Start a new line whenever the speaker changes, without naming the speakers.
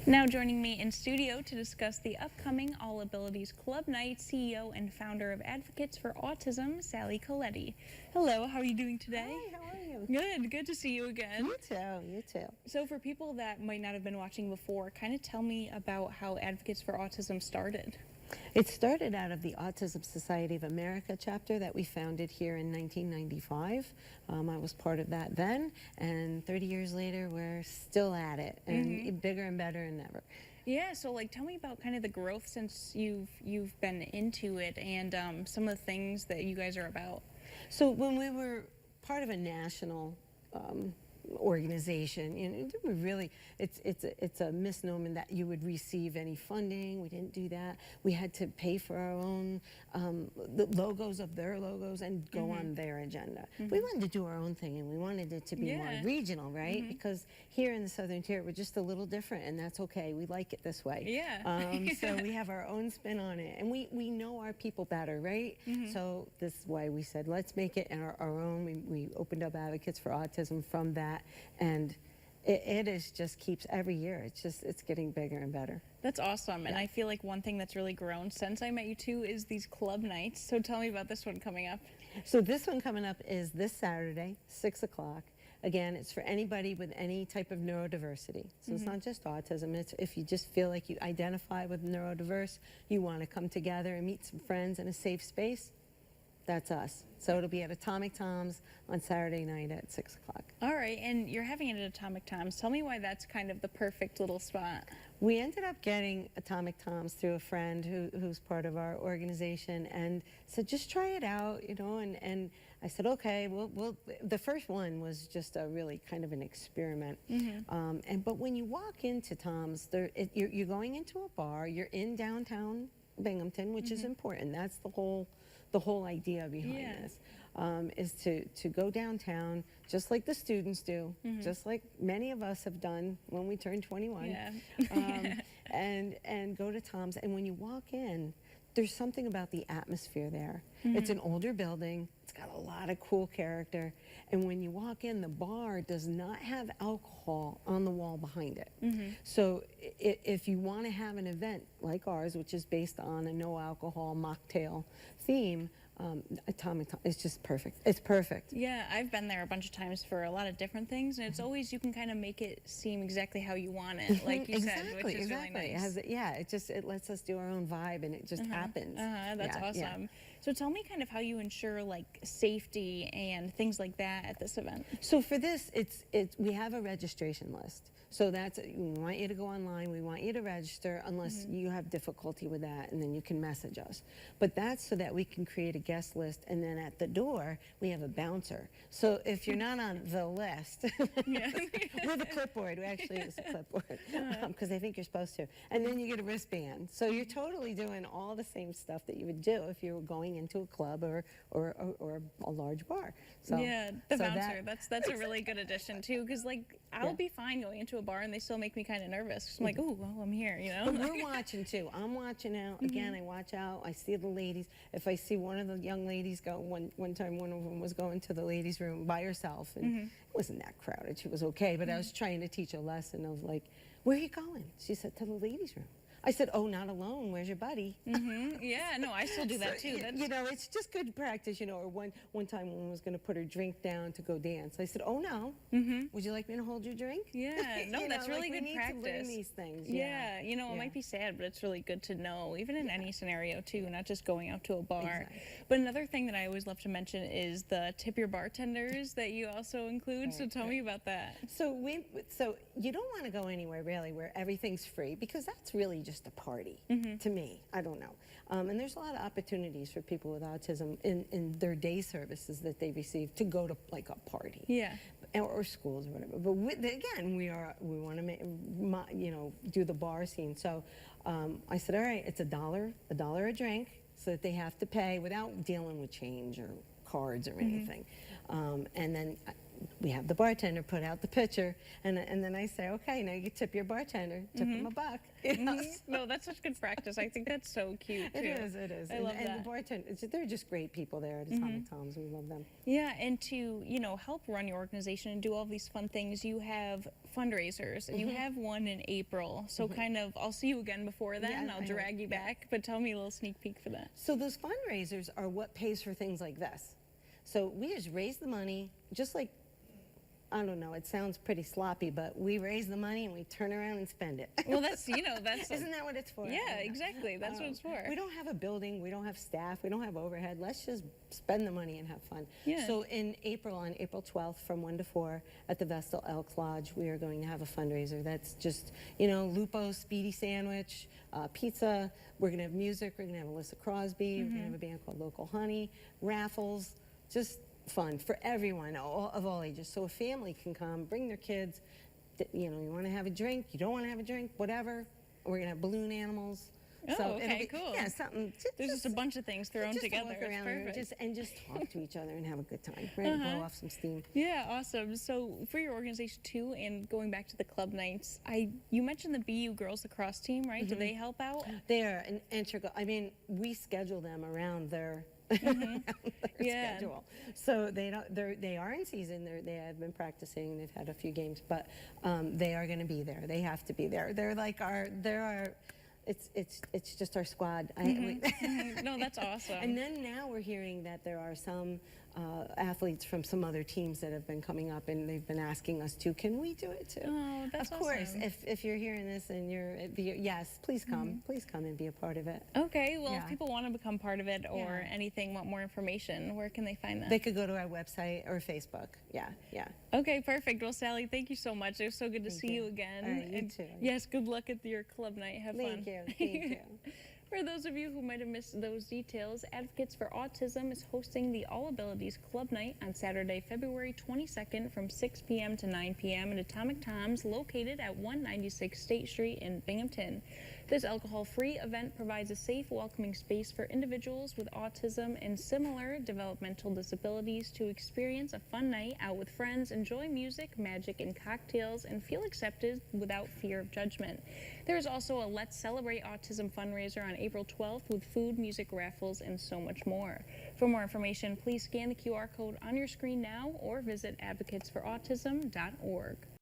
Now joining me in studio to discuss the upcoming All Abilities Club Night, CEO and founder of Advocates for Autism, Sally Coletti. Hello, how are you doing today?
Hi, how are you?
Good to see you again.
You too, you too.
So for people that might not have been watching before, kind of tell me about how Advocates for Autism started.
It started out of the Autism Society of America chapter that we founded here in 1995. I was part of that then, and 30 years later, we're still at it, and bigger and better than ever.
Yeah, so like tell me about kind of the growth since you've been into it and some of the things that you guys are about.
So when we were part of a national organization, you know, we really, it's a misnomer that you would receive any funding. We didn't do that. We had to pay for our own the logos of their logos and go on their agenda. We wanted to do our own thing, and we wanted it to be more regional, right? Because here in the Southern Tier, we're just a little different, and that's okay. We like it this way.
Yeah.
So we have our own spin on it, and we know our people better, right? So this is why we said, let's make it our own. We opened up Advocates for Autism from that. And it is just keeps every year. It's getting bigger and better.
That's awesome. And I feel like one thing that's really grown since I met you too is these club nights. So tell me about this one coming up.
So this one coming up is this Saturday, 6 o'clock. Again, it's for anybody with any type of neurodiversity. So it's not just autism. It's if you just feel like you identify with neurodiverse, you want to come together and meet some friends in a safe space. That's us. So it'll be at Atomic Tom's on Saturday night at 6 o'clock.
All right, and you're having it at Atomic Tom's. Tell me why that's kind of the perfect little spot.
We ended up getting Atomic Tom's through a friend who's part of our organization, and said, just try it out, you know, and I said, okay, we'll the first one was just a really kind of an experiment. But when you walk into Tom's, you're going into a bar, you're in downtown Binghamton, which is important. That's the whole idea behind this, is to go downtown, just like the students do, just like many of us have done when we turned 21, and go to Tom's. And when you walk in, there's something about the atmosphere there. It's an older building. It's got a lot of cool character. And when you walk in, the bar does not have alcohol on the wall behind it. So if you want to have an event like ours, which is based on a no alcohol mocktail theme, Atomic Tom, it's just perfect. It's perfect.
Yeah, I've been there a bunch of times for a lot of different things, and it's always, you can kind of make it seem exactly how you want it, like you said, which is really nice.
It lets us do our own vibe, and it just happens.
That's awesome. So tell me kind of how you ensure like safety and things like that at this event.
So for this, we have a registration list. So we want you to go online, we want you to register unless you have difficulty with that, and then you can message us. But that's so that we can create a guest list, and then at the door, we have a bouncer. So if you're not on the list, with a clipboard, we actually use a clipboard, because they think you're supposed to. And then you get a wristband. So you're totally doing all the same stuff that you would do if you were going into a club or a large bar. So,
yeah, the bouncer, that's a really good addition too, because like I'll be fine going into a bar and they still make me kind of nervous. I'm like, oh, well, I'm here, you know?
But we're watching too. I'm watching out. Again, I watch out. I see the ladies. If I see one of the young ladies go, one time one of them was going to the ladies' room by herself, and it wasn't that crowded. She was okay, but I was trying to teach a lesson of like, where are you going? She said, to the ladies' room. I said, oh, not alone. Where's your buddy?
Yeah, no, I still do that too.
You know, it's just good practice, you know. Or one time one was going to put her drink down to go dance. I said, oh, no. Would you like me to hold your drink?
Yeah, no, that's really good practice.
We need to learn these things.
Yeah, you know, it might be sad, but it's really good to know, even in any scenario too, not just going out to a bar. But another thing that I always love to mention is the tip your bartenders that you also include. So tell me about that.
So you don't want to go anywhere really where everything's free, because that's really just a party to me. I don't know. And there's a lot of opportunities for people with autism in their day services that they receive to go to like a party. Yeah. Or schools or whatever. But again, we want to make, you know, do the bar scene. So I said, all right, it's $1 a drink, so that they have to pay without dealing with change or cards or anything. And then we have the bartender put out the pitcher, and then I say, okay, now you tip your bartender. Tip him a buck. You know?
No, that's such good practice. I think that's so cute too.
It is. It is.
I love
and
that.
the bartender, they're just great people there at Atomic Tom's. We love them.
Yeah, and to, help run your organization and do all these fun things, you have fundraisers. You have one in April. So kind of, I'll see you again before then.
Yeah,
I'll drag you back, but tell me a little sneak peek for that.
So those fundraisers are what pays for things like this. So we just raise the money, just like, I don't know, it sounds pretty sloppy, but we raise the money and we turn around and spend it.
Well, that's.
Isn't that what it's for?
Yeah, exactly. That's what it's for.
We don't have a building, we don't have staff, we don't have overhead. Let's just spend the money and have fun.
Yeah.
So in April, on April 12th, from 1 to 4 at the Vestal Elks Lodge, we are going to have a fundraiser. That's just, Lupo Speedy Sandwich, pizza. We're going to have music. We're going to have Alyssa Crosby. We're going to have a band called Local Honey, raffles, just fun for everyone of all ages. So a family can come, bring their kids. You want to have a drink, you don't want to have a drink, whatever. We're going to have balloon animals.
Oh,
So
okay,
it'll be,
cool.
Yeah, something.
There's just a bunch of things thrown
just
together.
To walk around
It's perfect.
and just talk to each other and have a good time. Right? Blow off some steam.
Yeah, awesome. So for your organization too, and going back to the club nights, you mentioned the BU girls lacrosse team, right? Do they help out?
They are an integral. I mean, we schedule them around their,
Yeah.
schedule. So they are in season. They have been practicing. They've had a few games, but they are going to be there. They have to be there. They're like it's just our squad.
No, that's awesome.
And then now we're hearing that there are some athletes from some other teams that have been coming up, and they've been asking us to, can we do it too?
Oh, that's
Of course,
awesome.
if you're hearing this and yes, please come. Please come and be a part of it.
Okay, well,
Yeah.
if people want to become part of it or
Yeah.
anything, want more information, where can they find that?
They could go to our website or Facebook. Yeah.
Okay, perfect. Well, Sally, thank you so much. It was so good to see you again.
All right, you
And
too.
Yes, good luck at your club night. Have fun.
Thank you. Thank you.
For those of you who might have missed those details, Advocates for Autism is hosting the All Abilities Club Night on Saturday, February 22nd from 6 p.m. to 9 p.m. at Atomic Tom's located at 196 State Street in Binghamton. This alcohol-free event provides a safe, welcoming space for individuals with autism and similar developmental disabilities to experience a fun night out with friends, enjoy music, magic, and cocktails, and feel accepted without fear of judgment. There is also a Let's Celebrate Autism fundraiser on April 12th with food, music, raffles, and so much more. For more information, please scan the QR code on your screen now or visit advocatesforautism.org.